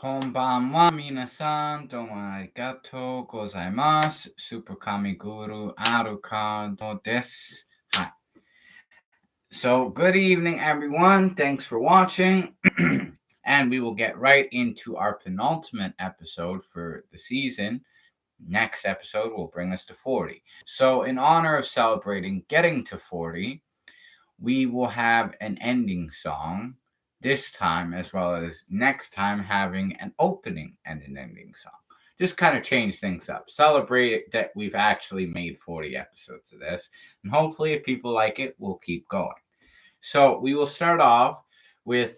Konbanwa minasan, domo arigatou gozaimasu. Super Kami Guru Alucard desu. Hi. So, good evening, everyone. Thanks for watching. And we will get right into our penultimate episode for the season. Next episode will bring us to 40. So, in honor of celebrating getting to 40, we will have an ending song this time, as well as next time having an opening and an ending song. Just kind of change things up. Celebrate that we've actually made 40 episodes of this. And hopefully, if people like it, we'll keep going. So, we will start off with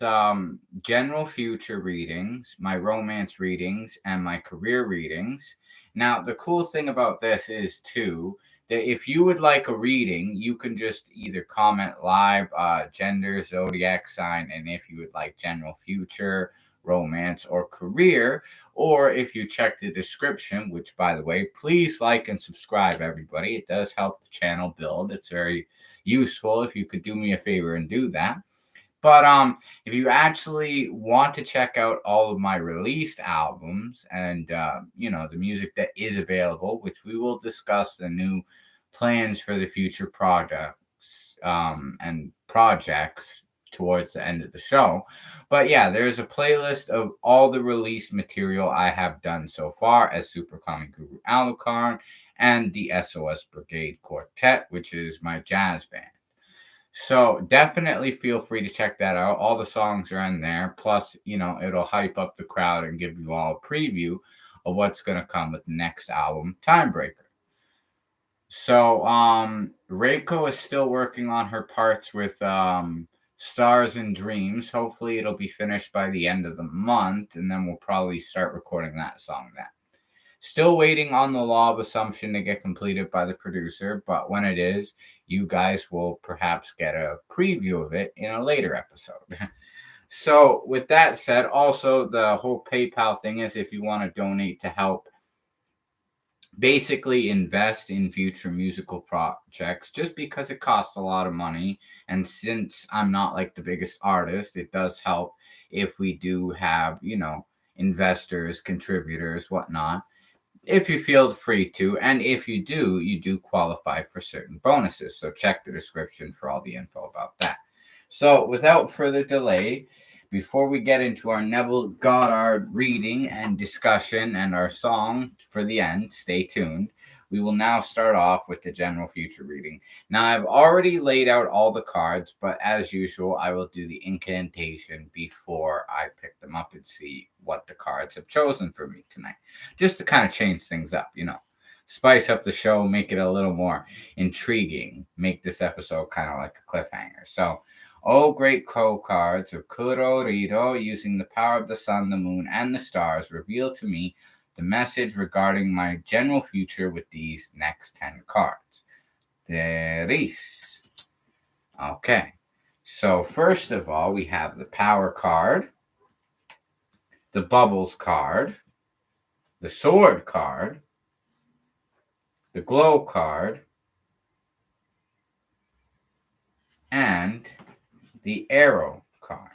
general future readings, my romance readings, and my career readings. Now, the cool thing about this is, too, that if you would like a reading, you can just either comment live, gender, zodiac sign, and if you would like general future, romance, or career, or if you check the description, which, by the way, please like and subscribe, everybody. It does help the channel build. It's very useful if you could do me a favor and do that. But if you actually want to check out all of my released albums and the music that is available, which we will discuss the new plans for the future products and projects towards the end of the show. But yeah, there's a playlist of all the released material I have done so far as Super Comic Guru Alucard and the S.O.S Brigade Quartet, which is my jazz band. So definitely feel free to check that out. All the songs are in there. Plus, it'll hype up the crowd and give you all a preview of what's going to come with the next album, Timebreaker. So, Reiko is still working on her parts with Stars and Dreams. Hopefully it'll be finished by the end of the month, and then we'll probably start recording that song then. Still waiting on the Law of Assumption to get completed by the producer, but when it is, you guys will perhaps get a preview of it in a later episode. So, with that said, also the whole PayPal thing is if you want to donate to help basically invest in future musical projects, just because it costs a lot of money. And since I'm not like the biggest artist, it does help if we do have, investors, contributors, whatnot. If you feel free to, and if you do qualify for certain bonuses. So check the description for all the info about that. So without further delay, before we get into our Neville Goddard reading and discussion and our song for the end, stay tuned. We will now start off with the general future reading. Now, I've already laid out all the cards, but as usual, I will do the incantation before I pick them up and see what the cards have chosen for me tonight. Just to kind of change things up, spice up the show, make it a little more intriguing, make this episode kind of like a cliffhanger. So, oh, great Clow cards of Kuro Rido, using the power of the sun, the moon, and the stars, reveal to me the message regarding my general future with these next 10 cards. There is. Okay. So, first of all, we have the power card, the bubbles card, the sword card, the glow card, and the arrow card.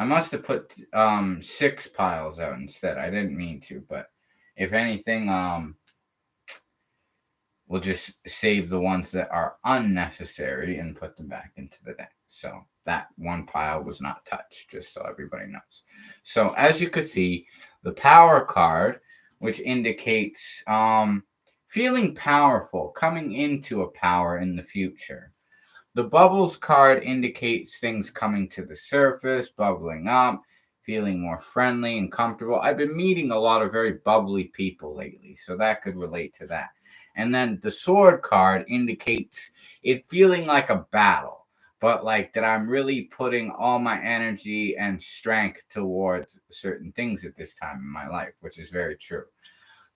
I must have put 6 piles out instead. I didn't mean to, but if anything, we'll just save the ones that are unnecessary and put them back into the deck. So that one pile was not touched, just so everybody knows. So as you can see, the power card, which indicates feeling powerful, coming into a power in the future. The bubbles card indicates things coming to the surface, bubbling up, feeling more friendly and comfortable. I've been meeting a lot of very bubbly people lately, so that could relate to that. And then the sword card indicates it feeling like a battle, but like that I'm really putting all my energy and strength towards certain things at this time in my life, which is very true.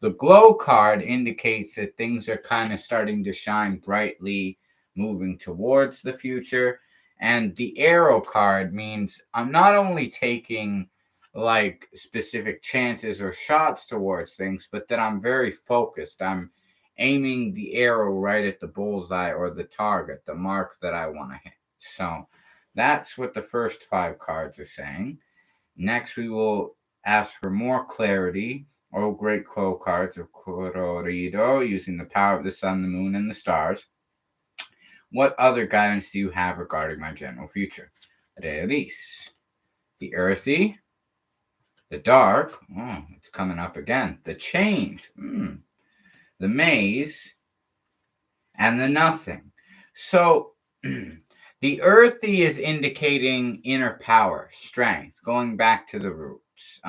The glow card indicates that things are kind of starting to shine brightly, moving towards the future. And the arrow card means I'm not only taking like specific chances or shots towards things, but that I'm very focused. I'm aiming the arrow right at the bullseye or the target, the mark that I want to hit. So that's what the first 5 cards are saying. Next, we will Ask for more clarity. Oh, great Clow cards of Colorido, using the power of the sun, the moon, and the stars. What other guidance do you have regarding my general future? Release. The earthy, the dark. Oh, it's coming up again. The change. The maze, and the nothing. So the earthy is indicating inner power, strength, going back to the roots.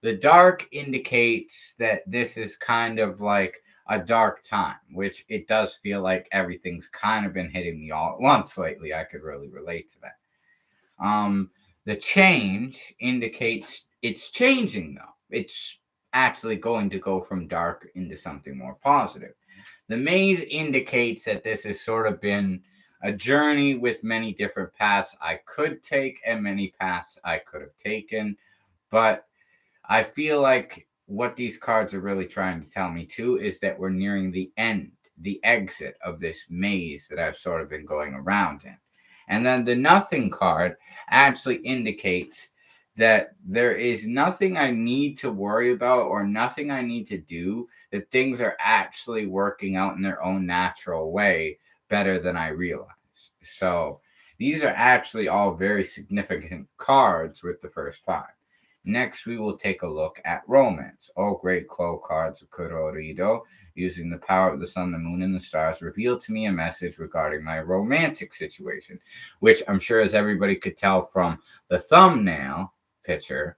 The dark indicates that this is kind of like a dark time, which it does feel like everything's kind of been hitting me all at once lately. I could really relate to that. The change indicates it's changing, though. It's actually going to go from dark into something more positive. The maze indicates that this has sort of been a journey with many different paths I could take and many paths I could have taken. But I feel like what these cards are really trying to tell me too is that we're nearing the end, the exit of this maze that I've sort of been going around in. And then the nothing card actually indicates that there is nothing I need to worry about or nothing I need to do, that things are actually working out in their own natural way better than I realized. So these are actually all very significant cards with the first five. Next, we will take a look at romance. Oh, great Clow cards of Colorido, using the power of the sun, the moon, and the stars, reveal to me a message regarding my romantic situation, which I'm sure, as everybody could tell from the thumbnail picture,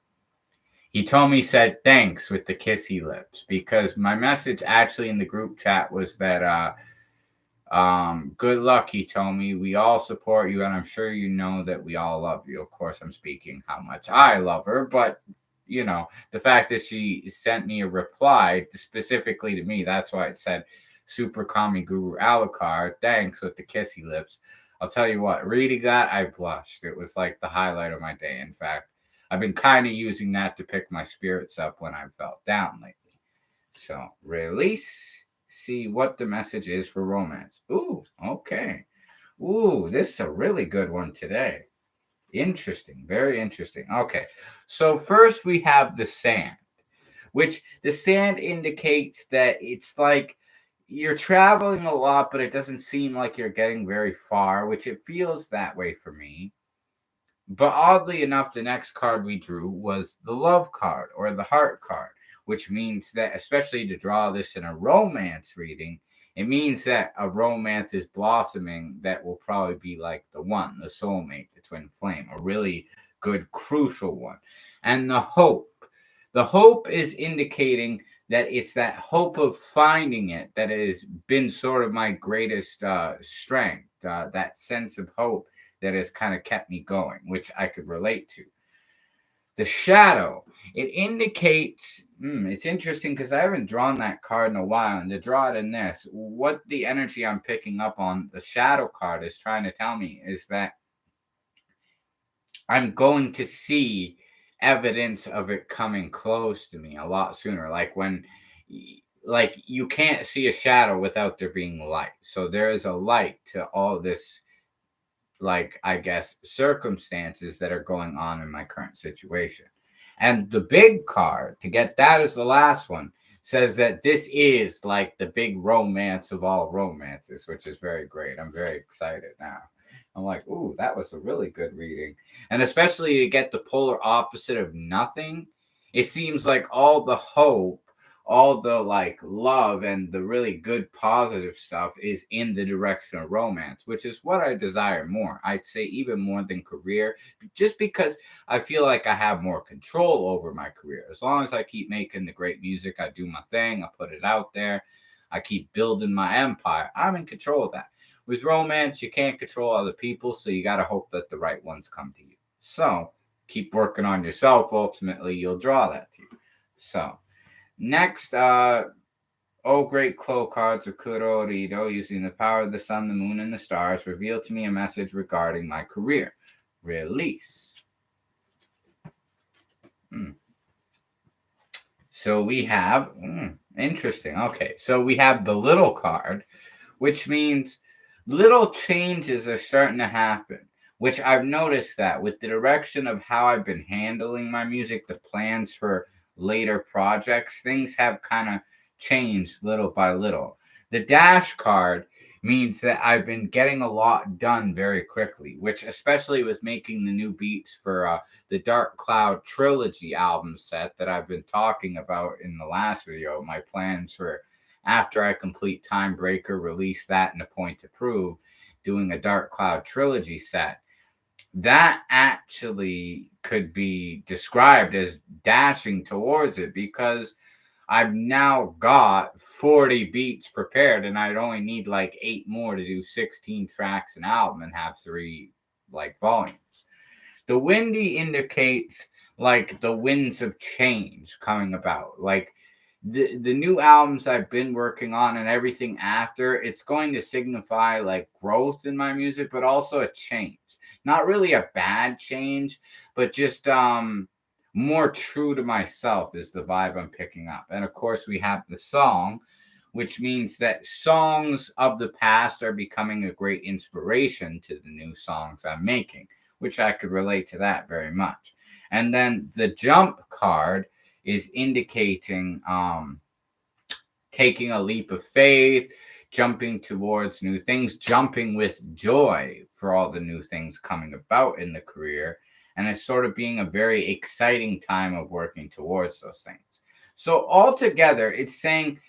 he told me, said thanks with the kissy lips, because my message actually in the group chat was that good luck, he told me. We all support you, and I'm sure you know that we all love you. Of course, I'm speaking how much I love her, but the fact that she sent me a reply specifically to me, that's why it said Super Kami Guru Alucard, thanks with the kissy lips. I'll tell you what, reading that, I blushed. It was like the highlight of my day. In fact, I've been kind of using that to pick my spirits up when I've felt down lately. So, release. See what the message is for romance. Ooh, okay. Ooh, this is a really good one today. Interesting, very interesting. Okay, so first we have the sand, which the sand indicates that it's like you're traveling a lot, but it doesn't seem like you're getting very far, which it feels that way for me. But oddly enough, the next card we drew was the love card or the heart card, which means that, especially to draw this in a romance reading, it means that a romance is blossoming that will probably be like the one, the soulmate, the twin flame, a really good, crucial one. And the hope. The hope is indicating that it's that hope of finding it that has been sort of my greatest strength, that sense of hope that has kind of kept me going, which I could relate to. The shadow, it indicates, it's interesting because I haven't drawn that card in a while, and to draw it in this, what the energy I'm picking up on the shadow card is trying to tell me is that I'm going to see evidence of it coming close to me a lot sooner. Like you can't see a shadow without there being light. So there is a light to all this, like, I guess, circumstances that are going on in my current situation. And the big card, to get that as the last one, says that this is like the big romance of all romances, which is very great. I'm very excited now. I'm like, ooh, that was a really good reading. And especially to get the polar opposite of nothing, it seems like all the hope, all the like love and the really good positive stuff is in the direction of romance, which is what I desire more. I'd say even more than career, just because I feel like I have more control over my career. As long as I keep making the great music, I do my thing, I put it out there, I keep building my empire, I'm in control of that. With romance, you can't control other people, so you got to hope that the right ones come to you. So keep working on yourself. Ultimately, you'll draw that to you. So next, great Clow cards of Kurorido, using the power of the sun, the moon, and the stars, reveal to me a message regarding my career. Release. So we have, interesting. Okay, so we have the little card, which means little changes are starting to happen. which I've noticed that with the direction of how I've been handling my music, the plans for later projects, things have kind of changed little by little. The dash card means that I've been getting a lot done very quickly, which, especially with making the new beats for the Dark Cloud trilogy album set that I've been talking about in the last video, my plans for after I complete Timebreaker, release that, and A Point to Prove, doing a Dark Cloud trilogy set. That actually could be described as dashing towards it because I've now got 40 beats prepared and I'd only need like 8 more to do 16 tracks an album and have 3 like volumes. The windy indicates like the winds of change coming about. Like the new albums I've been working on and everything after, it's going to signify like growth in my music, but also a change. Not really a bad change, but just more true to myself is the vibe I'm picking up. And of course, we have the song, which means that songs of the past are becoming a great inspiration to the new songs I'm making, which I could relate to that very much. And then the jump card is indicating taking a leap of faith, jumping towards new things, jumping with joy for all the new things coming about in the career. And it's sort of being a very exciting time of working towards those things. So, altogether, it's saying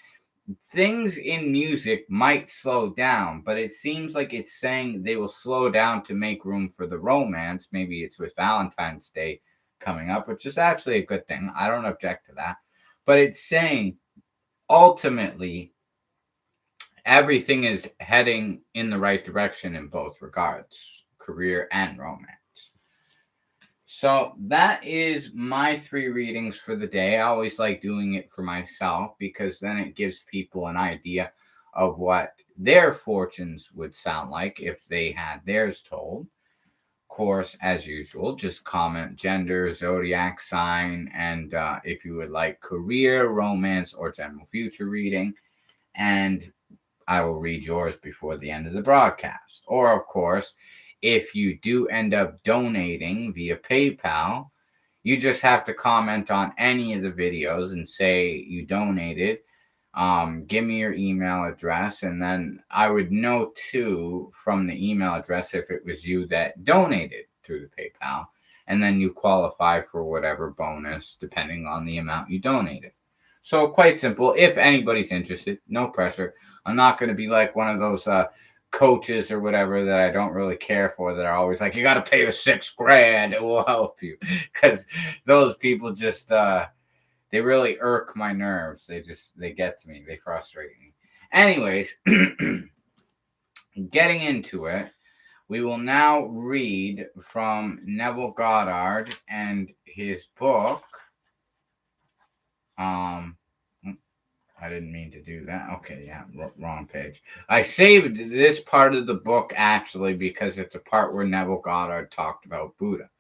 things in music might slow down, but it seems like it's saying they will slow down to make room for the romance. Maybe it's with Valentine's Day coming up, which is actually a good thing. I don't object to that. But it's saying ultimately everything is heading in the right direction in both regards, career and romance. So that is my 3 readings for the day. I always like doing it for myself because then it gives people an idea of what their fortunes would sound like if they had theirs told. Of course, as usual, just comment gender, zodiac sign, and if you would like career, romance, or general future reading. And I will read yours before the end of the broadcast. Or, of course, if you do end up donating via PayPal, you just have to comment on any of the videos and say you donated. Give me your email address, and then I would know too from the email address if it was you that donated through the PayPal, and then you qualify for whatever bonus depending on the amount you donated. So quite simple. If anybody's interested, no pressure. I'm not going to be like one of those coaches or whatever that I don't really care for that are always like, you got to pay us $6,000. It will help you. Because those people just, they really irk my nerves. They get to me. They frustrate me. Anyways, getting into it, we will now read from Neville Goddard and his book. I didn't mean to do that. Okay, yeah, wrong page. I saved this part of the book actually because it's a part where Neville Goddard talked about Buddha.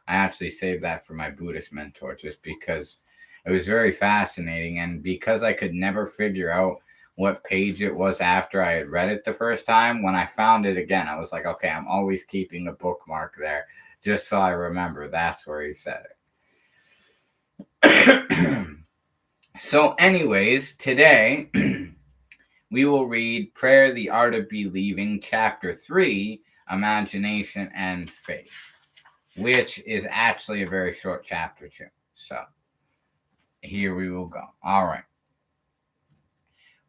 I actually saved that for my Buddhist mentor just because it was very fascinating, and because I could never figure out what page it was after I had read it the first time, when I found it again, I was like, okay, I'm always keeping a bookmark there just so I remember that's where he said it. So, anyways, today we will read Prayer, the Art of Believing, Chapter 3, Imagination and Faith, which is actually a very short chapter too. So, here we will go. All right.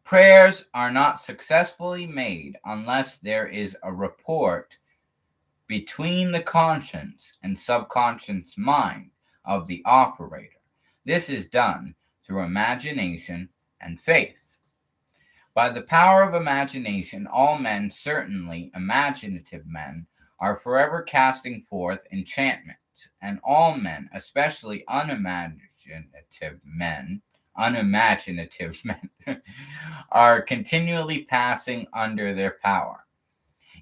Prayers are not successfully made unless there is a rapport between the conscious and subconscious mind of the operator. This is done through imagination and faith. By the power of imagination, all men, certainly imaginative men, are forever casting forth enchantment, and all men, especially unimaginative men, are continually passing under their power.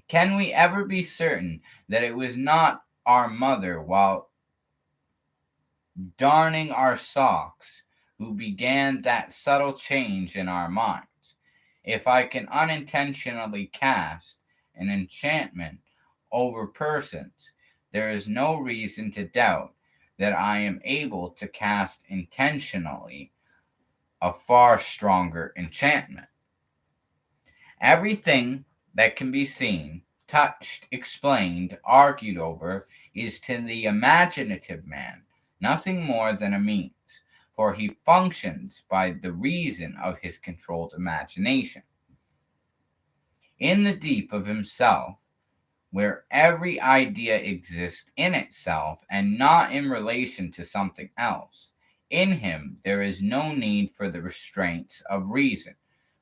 Can we ever be certain that it was not our mother, while darning our socks, who began that subtle change in our minds? If I can unintentionally cast an enchantment over persons, there is no reason to doubt that I am able to cast intentionally a far stronger enchantment. Everything that can be seen, touched, explained, argued over is to the imaginative man nothing more than a means, for he functions by the reason of his controlled imagination. In the deep of himself, where every idea exists in itself and not in relation to something else, in him there is no need for the restraints of reason,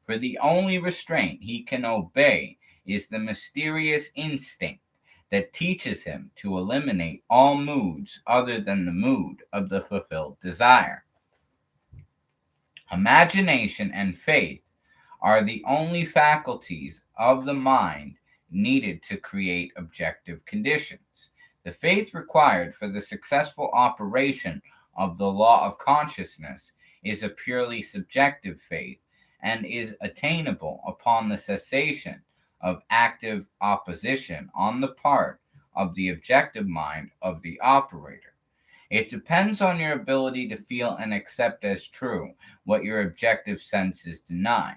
for the only restraint he can obey is the mysterious instinct that teaches him to eliminate all moods other than the mood of the fulfilled desire. Imagination and faith are the only faculties of the mind needed to create objective conditions. The faith required for the successful operation of the law of consciousness is a purely subjective faith and is attainable upon the cessation of active opposition on the part of the objective mind of the operator. It depends on your ability to feel and accept as true what your objective senses deny.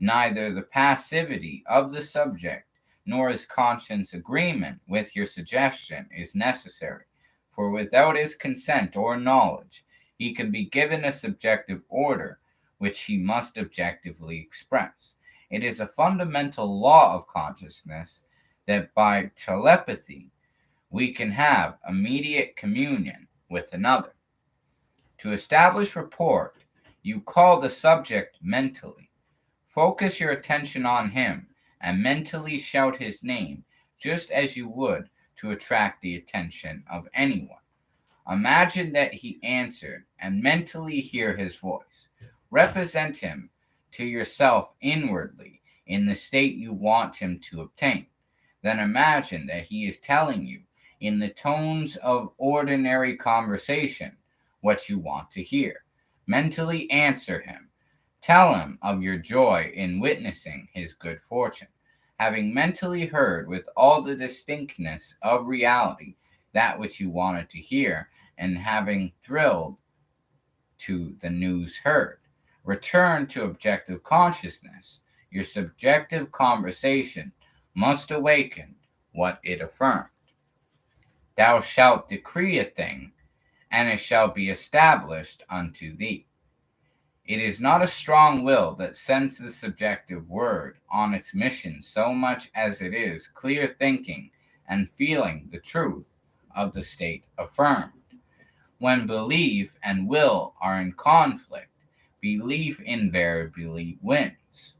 Neither the passivity of the subject nor his conscious agreement with your suggestion is necessary, for without his consent or knowledge, he can be given a subjective order which he must objectively express. It is a fundamental law of consciousness that by telepathy we can have immediate communion with another. To establish rapport, you call the subject mentally. Focus your attention on him and mentally shout his name just as you would to attract the attention of anyone. Imagine that he answered and mentally hear his voice. Represent him to yourself inwardly in the state you want him to obtain. Then imagine that he is telling you in the tones of ordinary conversation what you want to hear. Mentally answer him. Tell him of your joy in witnessing his good fortune, having mentally heard with all the distinctness of reality that which you wanted to hear, and having thrilled to the news heard. Return to objective consciousness. Your subjective conversation must awaken what it affirmed. Thou shalt decree a thing, and it shall be established unto thee. It is not a strong will that sends the subjective word on its mission so much as it is clear thinking and feeling the truth of the state affirmed. When belief and will are in conflict, belief invariably wins.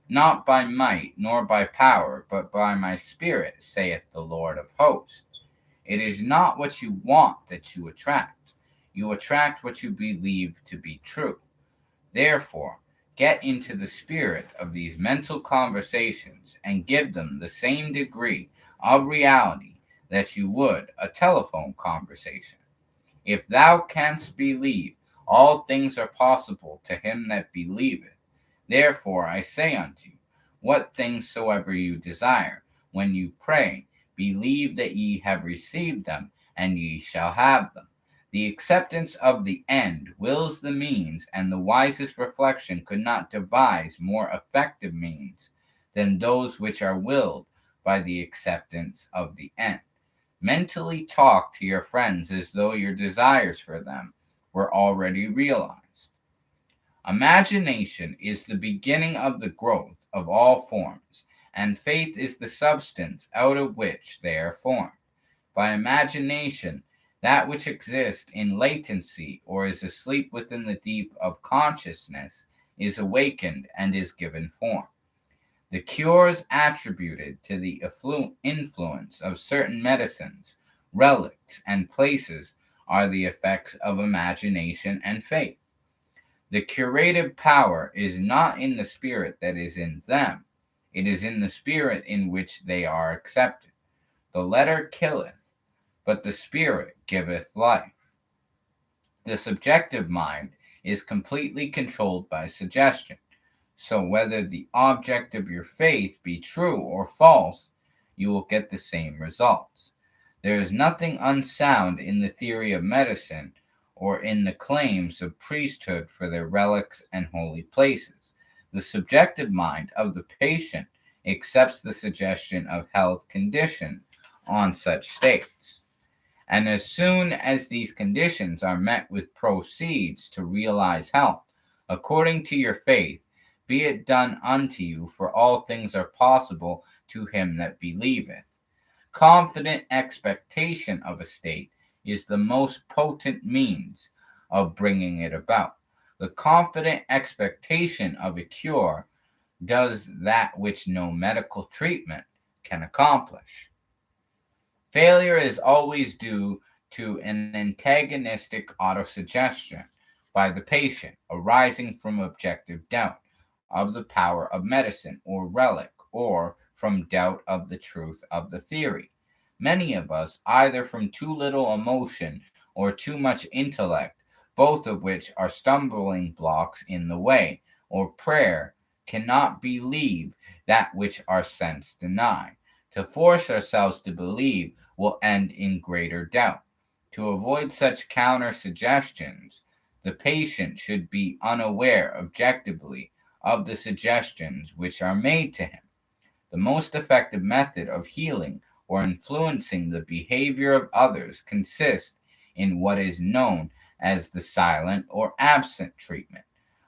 Not by might nor by power, but by my spirit, saith the Lord of hosts. It is not what you want that you attract. You attract what you believe to be true. Therefore, get into the spirit of these mental conversations and give them the same degree of reality that you would a telephone conversation. If thou canst believe, all things are possible to him that believeth. Therefore I say unto you, what things soever you desire, when you pray, believe that ye have received them, and ye shall have them. The acceptance of the end wills the means, and the wisest reflection could not devise more effective means than those which are willed by the acceptance of the end. Mentally talk to your friends as though your desires for them were already realized. Imagination is the beginning of the growth of all forms, and faith is the substance out of which they are formed. By imagination, that which exists in latency or is asleep within the deep of consciousness is awakened and is given form. The cures attributed to the influence of certain medicines, relics, and places are the effects of imagination and faith. The curative power is not in the spirit that is in them, it is in the spirit in which they are accepted. The letter killeth, but the spirit giveth life. The subjective mind is completely controlled by suggestion. So whether the object of your faith be true or false you will get the same results. There is nothing unsound in the theory of medicine or in the claims of priesthood for their relics and holy places. The subjective mind of the patient accepts the suggestion of health condition on such states. And as soon as these conditions are met with proceeds to realize health, according to your faith, be it done unto you, for all things are possible to him that believeth. Confident expectation of a state is the most potent means of bringing it about. The confident expectation of a cure does that which no medical treatment can accomplish. Failure is always due to an antagonistic autosuggestion by the patient arising from objective doubt of the power of medicine or relic, or from doubt of the truth of the theory. Many of us, either from too little emotion or too much intellect, both of which are stumbling blocks in the way, or prayer, cannot believe that which our sense deny. To force ourselves to believe will end in greater doubt. To avoid such counter suggestions, the patient should be unaware objectively of the suggestions which are made to him. The most effective method of healing or influencing the behavior of others consists in what is known as the silent or absent treatment.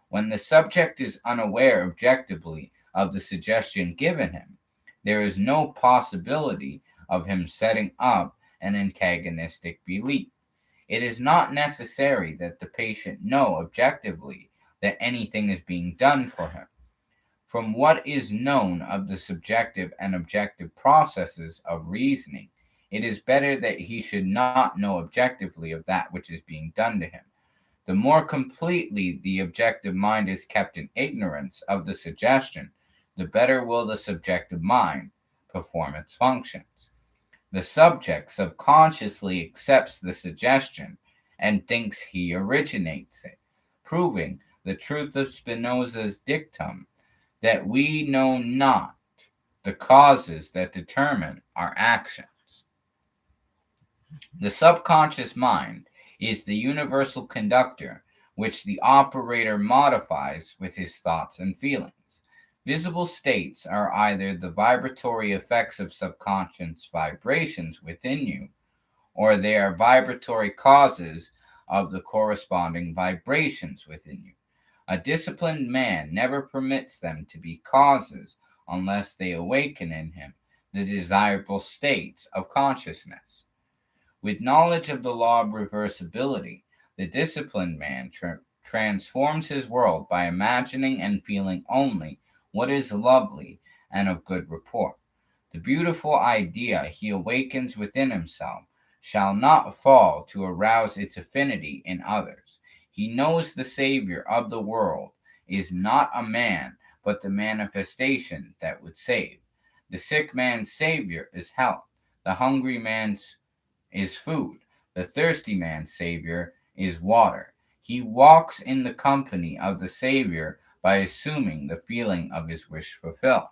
When the subject is unaware objectively of the suggestion given him, there is no possibility of him setting up an antagonistic belief. It is not necessary that the patient know objectively that anything is being done for him. From what is known of the subjective and objective processes of reasoning, it is better that he should not know objectively of that which is being done to him. The more completely the objective mind is kept in ignorance of the suggestion, the better will the subjective mind perform its functions. The subject subconsciously accepts the suggestion and thinks he originates it, proving the truth of Spinoza's dictum that we know not the causes that determine our actions. The subconscious mind is the universal conductor which the operator modifies with his thoughts and feelings. Visible states are either the vibratory effects of subconscious vibrations within you, or they are vibratory causes of the corresponding vibrations within you. A disciplined man never permits them to be causes unless they awaken in him the desirable states of consciousness. With knowledge of the law of reversibility, the disciplined man transforms his world by imagining and feeling only what is lovely and of good report. The beautiful idea he awakens within himself shall not fall to arouse its affinity in others. He knows the Savior of the world is not a man, but the manifestation that would save. The sick man's Savior is health. The hungry man's is food. The thirsty man's Savior is water. He walks in the company of the Savior by assuming the feeling of his wish fulfilled.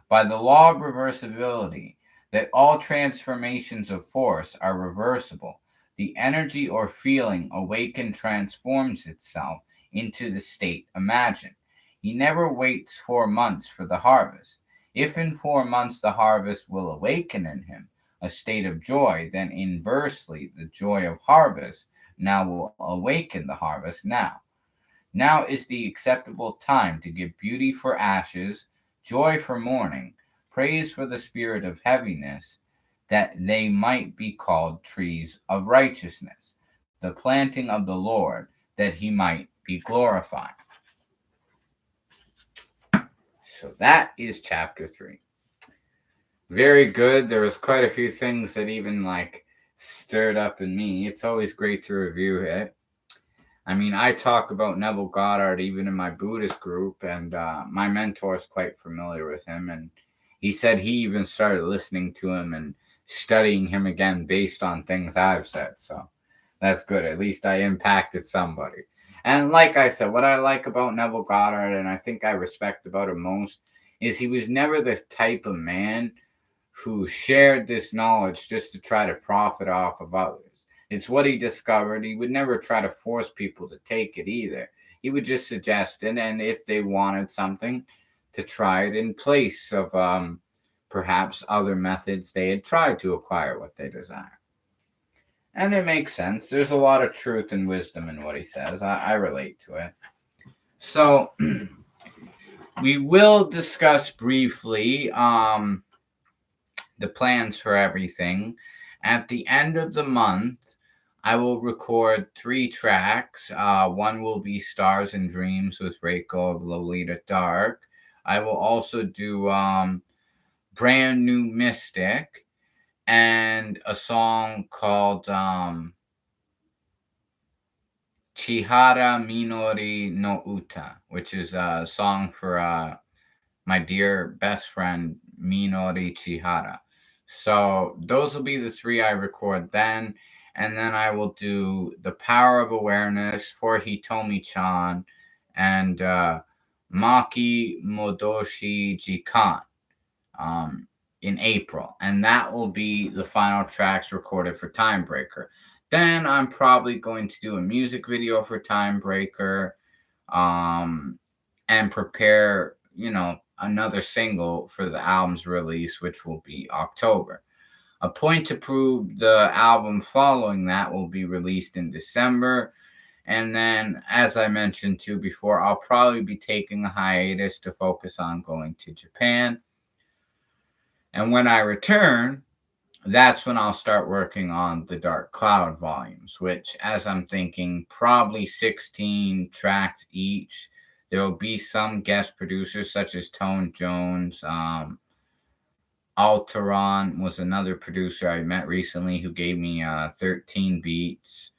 By the law of reversibility, that all transformations of force are reversible, the energy or feeling awakened transforms itself into the state imagined. He never waits 4 months for the harvest. If in 4 months the harvest will awaken in him a state of joy, then inversely the joy of harvest now will awaken the harvest now. Now is the acceptable time to give beauty for ashes, joy for mourning, praise for the spirit of heaviness, that they might be called trees of righteousness, the planting of the Lord, that he might be glorified. So that is chapter 3. Very good. There was quite a few things that even stirred up in me. It's always great to review it. I mean, I talk about Neville Goddard even in my Buddhist group, and my mentor is quite familiar with him. And he said he even started listening to him and studying him again based on things I've said. So that's good. At least I impacted somebody. And like I said, what I like about Neville Goddard, and I think I respect about him most, is he was never the type of man who shared this knowledge just to try to profit off of others. It's what he discovered. He would never try to force people to take it either. He would just suggest it, and if they wanted something, to try it in place of perhaps other methods they had tried to acquire what they desire. And it makes sense. There's a lot of truth and wisdom in what he says. I relate to it. So we will discuss briefly the plans for everything. At the end of the month, I will record 3 tracks. One will be Stars and Dreams with Reiko of Lolita Dark. I will also do Brand New Mystic and a song called Chihara Minori no Uta, which is a song for my dear best friend Minori Chihara. So those will be the 3 I record then. And then I will do The Power of Awareness for Hitomi-chan and Maki Modoshi Jikan in April. And that will be the final tracks recorded for Timebreaker. Then I'm probably going to do a music video for Timebreaker and prepare, another single for the album's release, which will be October. A Point to Prove, the album following that, will be released in December. And then, as I mentioned too before, I'll probably be taking a hiatus to focus on going to Japan. And when I return, that's when I'll start working on the Dark Cloud volumes, which, as I'm thinking, probably 16 tracks each. There will be some guest producers such as Tone Jones. Alteron was another producer I met recently who gave me 13 beats.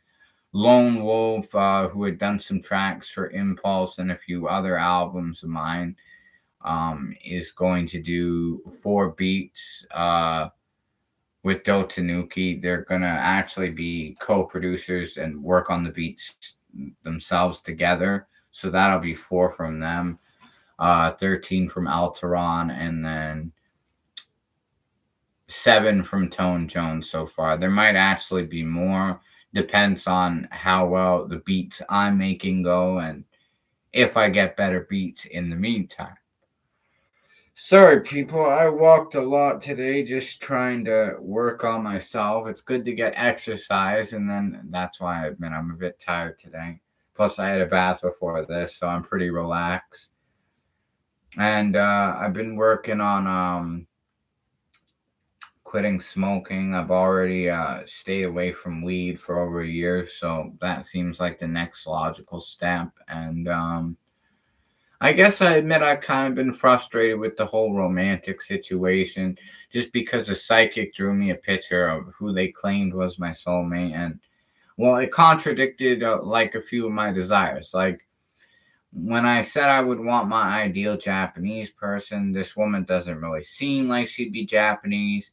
Lone Wolf, who had done some tracks for Impulse and a few other albums of mine, is going to do 4 beats with Do Tanuki. They're going to actually be co-producers and work on the beats themselves together. So that'll be 4 from them, 13 from Alteron, and then 7 from Tone Jones so far. There might actually be more. Depends on how well the beats I'm making go and if I get better beats in the meantime. Sorry, people. I walked a lot today just trying to work on myself. It's good to get exercise, and then that's why I admit I'm a bit tired today. Plus, I had a bath before this, so I'm pretty relaxed. And I've been working on quitting smoking. I've already stayed away from weed for over a year, so that seems like the next logical step. And I guess I admit I've kind of been frustrated with the whole romantic situation just because a psychic drew me a picture of who they claimed was my soulmate. And, well, it contradicted like a few of my desires. Like, when I said I would want my ideal Japanese person, this woman doesn't really seem like she'd be Japanese.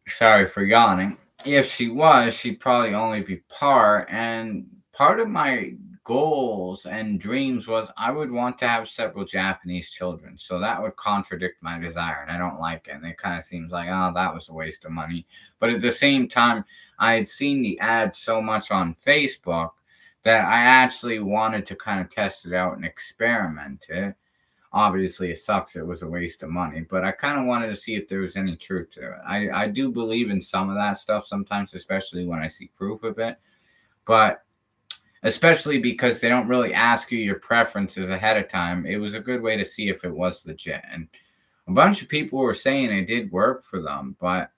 Sorry for yawning. If she was, she'd probably only be part. And part of my goals and dreams was I would want to have several Japanese children. So that would contradict my desire, and I don't like it. And it kind of seems like, oh, that was a waste of money. But at the same time, I had seen the ad so much on Facebook that I actually wanted to kind of test it out and experiment it. Obviously, it sucks. It was a waste of money, but I kind of wanted to see if there was any truth to it. I do believe in some of that stuff sometimes, especially when I see proof of it. But especially because they don't really ask you your preferences ahead of time, it was a good way to see if it was legit. And a bunch of people were saying it did work for them, but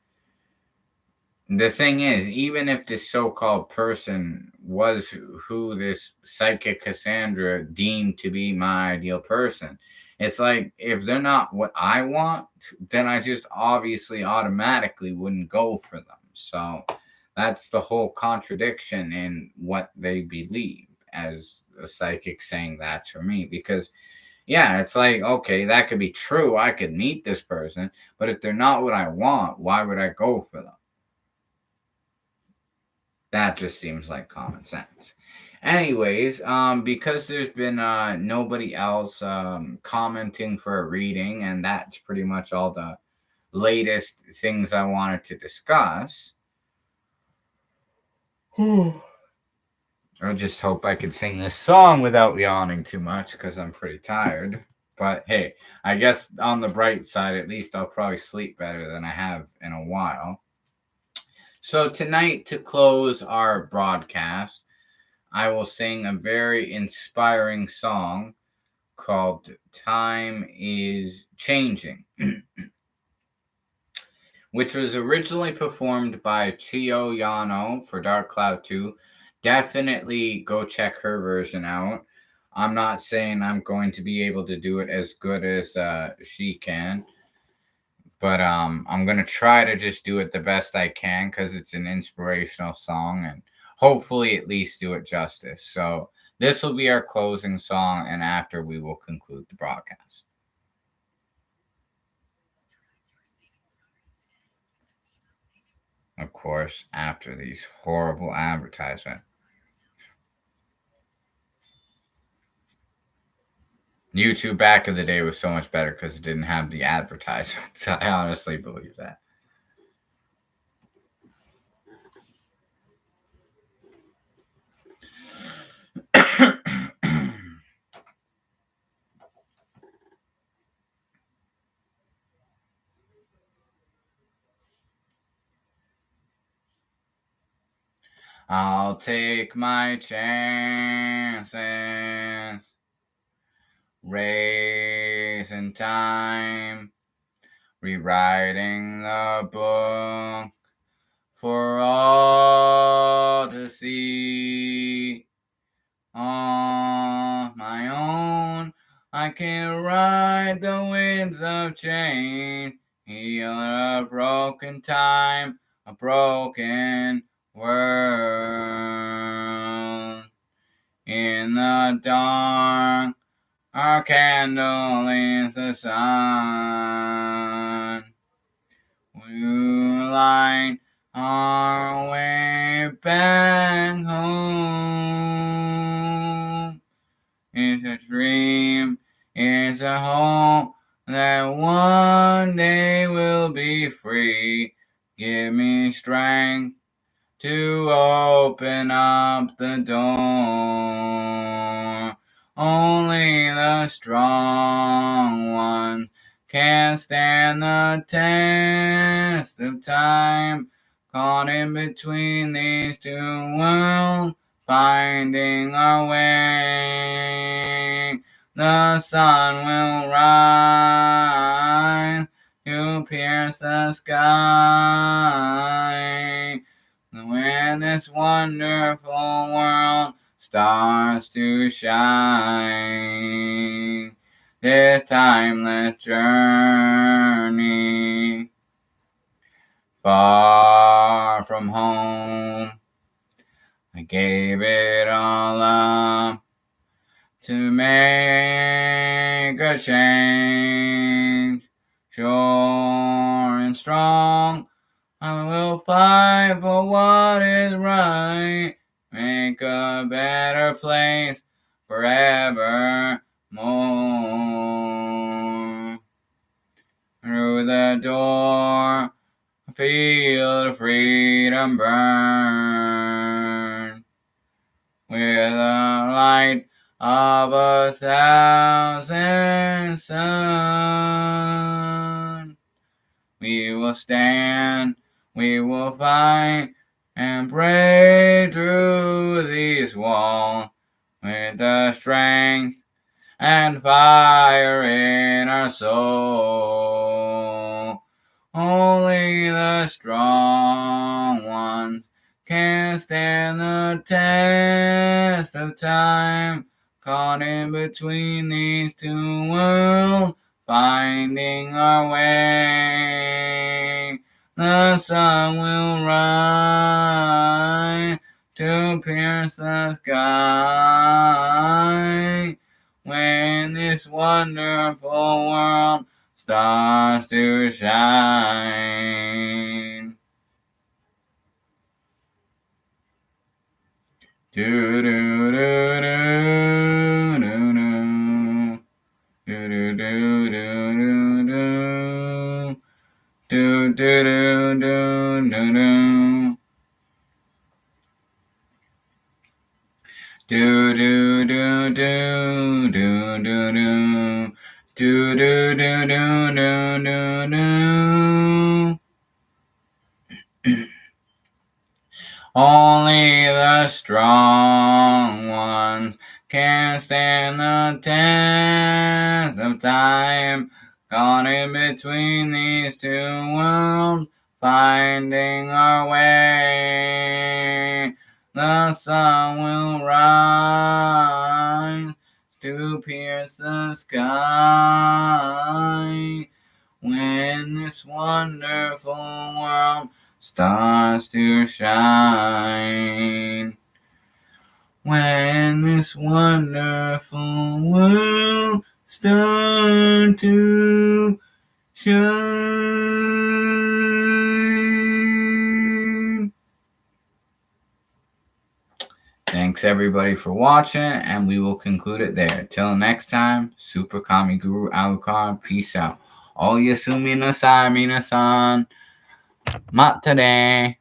the thing is, even if this so-called person was who this psychic Cassandra deemed to be my ideal person, it's like, if they're not what I want, then I just obviously automatically wouldn't go for them. So that's the whole contradiction in what they believe as a psychic saying that's for me. Because, yeah, it's like, okay, that could be true. I could meet this person, but if they're not what I want, why would I go for them? That just seems like common sense. Anyways, because there's been nobody else commenting for a reading, and that's pretty much all the latest things I wanted to discuss. I just hope I could sing this song without yawning too much because I'm pretty tired. But hey, I guess on the bright side, at least I'll probably sleep better than I have in a while. So tonight, to close our broadcast, I will sing a very inspiring song called Time is Changing, which was originally performed by Chio Yano for Dark Cloud 2. Definitely go check her version out. I'm not saying I'm going to be able to do it as good as she can, but I'm gonna try to just do it the best I can because it's an inspirational song and hopefully at least do it justice. So this will be our closing song, and after we will conclude the broadcast. Of course, after these horrible advertisements. YouTube back in the day was so much better because it didn't have the advertisements. I honestly believe that. I'll take my chances, racing time, rewriting the book for all to see. On my own, I can ride the winds of change, heal a broken time, a broken world. In the dark, our candle is the sun. We'll light our way back home. It's a dream, it's a hope that one day we'll be free. Give me strength to open up the door. Only the strong ones can stand the test of time. Caught in between these two worlds, finding our way. The sun will rise to pierce the sky. When this wonderful world starts to shine, this timeless journey far from home, I gave it all up to make a change. Sure and strong, I will fight for what is right, make a better place forevermore. Through the door, feel the freedom burn. With the light of 1,000 suns, we will stand, we will fight, and break through these walls with the strength and fire in our soul. Only the strong ones can stand the test of time. Caught in between these two worlds, finding our way. The sun will rise to pierce the sky. When this wonderful world starts to shine. Do do do do do do do do do do do Do do do do do do do do do do do do do. Only the strong ones can stand the test of time. Caught in between these two worlds, finding our way. The sun will rise to pierce the sky when this wonderful world starts to shine. When this wonderful world starts to shine. Thanks everybody for watching, and we will conclude it there. Till next time, Super Kami Guru Alucard, peace out. Oyasumi nasai minasan. Mata ne.